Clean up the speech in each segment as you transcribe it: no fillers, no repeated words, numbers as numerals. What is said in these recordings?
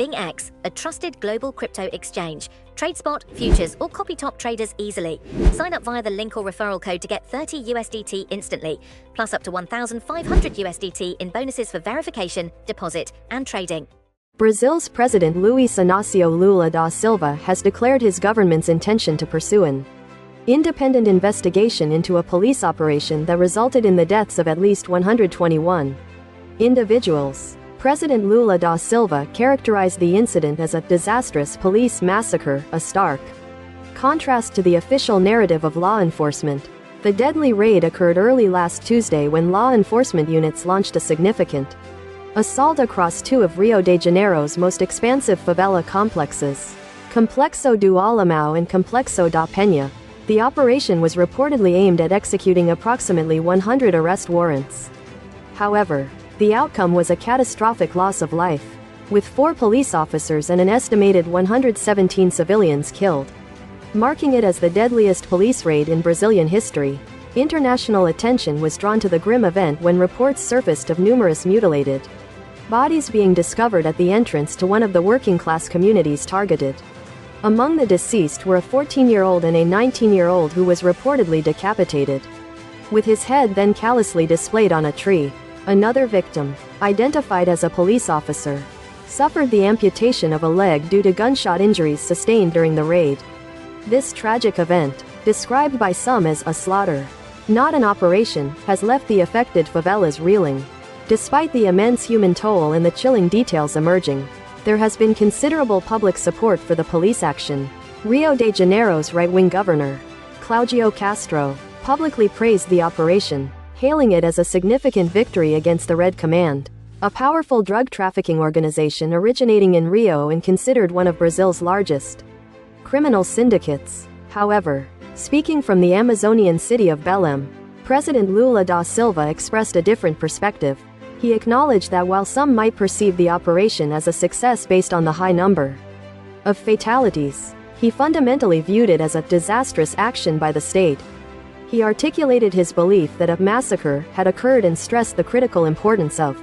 BingX, a trusted global crypto exchange. Trade spot, futures, or copy top traders easily. Sign up via the link or referral code to get 30 USDT instantly, plus up to 1,500 USDT in bonuses for verification, deposit, and trading. Brazil's President Luiz Inácio Lula da Silva has declared his government's intention to pursue an independent investigation into a police operation that resulted in the deaths of at least 121 individuals. President Lula da Silva characterized the incident as a disastrous police massacre, a stark contrast to the official narrative of law enforcement. The deadly raid occurred early last Tuesday when law enforcement units launched a significant assault across two of Rio de Janeiro's most expansive favela complexes, Complexo do Alemão and Complexo da Penha. The operation was reportedly aimed at executing approximately 100 arrest warrants. However, the outcome was a catastrophic loss of life, with 4 police officers and an estimated 117 civilians killed, marking it as the deadliest police raid in Brazilian history. International attention was drawn to the grim event when reports surfaced of numerous mutilated bodies being discovered at the entrance to one of the working-class communities targeted. Among the deceased were a 14-year-old and a 19-year-old who was reportedly decapitated, with his head then callously displayed on a tree. Another victim, identified as a police officer, suffered the amputation of a leg due to gunshot injuries sustained during the raid. This tragic event, described by some as a slaughter, not an operation, has left the affected favelas reeling. Despite the immense human toll and the chilling details emerging, there has been considerable public support for the police action. Rio de Janeiro's right-wing governor, Cláudio Castro, publicly praised the operation, hailing it as a significant victory against the Red Command, a powerful drug trafficking organization originating in Rio and considered one of Brazil's largest criminal syndicates. However, speaking from the Amazonian city of Belém, President Lula da Silva expressed a different perspective. He acknowledged that while some might perceive the operation as a success based on the high number of fatalities, he fundamentally viewed it as a disastrous action by the state. He articulated his belief that a massacre had occurred and stressed the critical importance of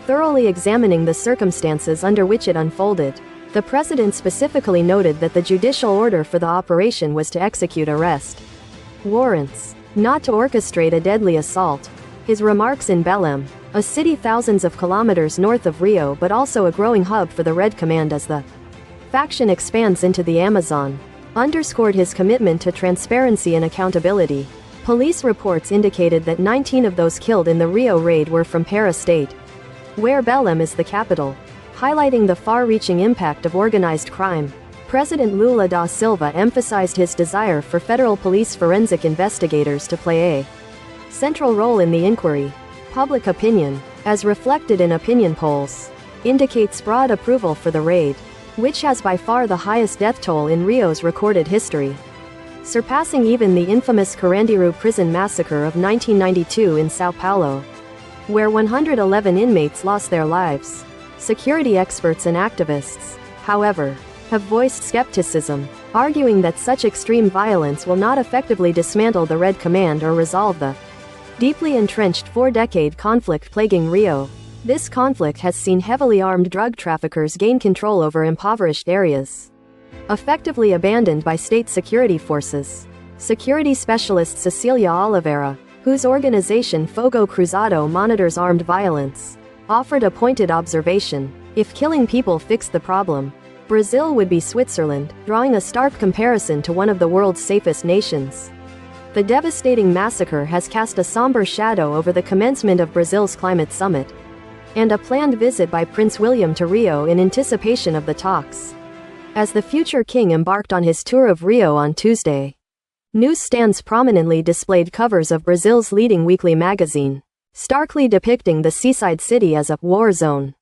thoroughly examining the circumstances under which it unfolded. The president specifically noted that the judicial order for the operation was to execute arrest warrants, not to orchestrate a deadly assault. His remarks in Belém, a city thousands of kilometers north of Rio but also a growing hub for the Red Command as the faction expands into the Amazon, underscored his commitment to transparency and accountability. Police reports indicated that 19 of those killed in the Rio raid were from Pará state, where Belém is the capital, highlighting the far-reaching impact of organized crime. President Lula da Silva emphasized his desire for federal police forensic investigators to play a central role in the inquiry. Public opinion, as reflected in opinion polls, indicates broad approval for the raid, which has by far the highest death toll in Rio's recorded history, surpassing even the infamous Carandiru prison massacre of 1992 in São Paulo, where 111 inmates lost their lives. Security experts and activists, however, have voiced skepticism, arguing that such extreme violence will not effectively dismantle the Red Command or resolve the deeply entrenched 4-decade conflict plaguing Rio. This conflict has seen heavily armed drug traffickers gain control over impoverished areas, effectively abandoned by state security forces. Security specialist Cecilia Oliveira, whose organization Fogo Cruzado monitors armed violence, offered a pointed observation: if killing people fixed the problem, Brazil would be Switzerland, drawing a stark comparison to one of the world's safest nations. The devastating massacre has cast a somber shadow over the commencement of Brazil's climate summit, and a planned visit by Prince William to Rio in anticipation of the talks. As the future king embarked on his tour of Rio on Tuesday, newsstands prominently displayed covers of Brazil's leading weekly magazine, starkly depicting the seaside city as a war zone.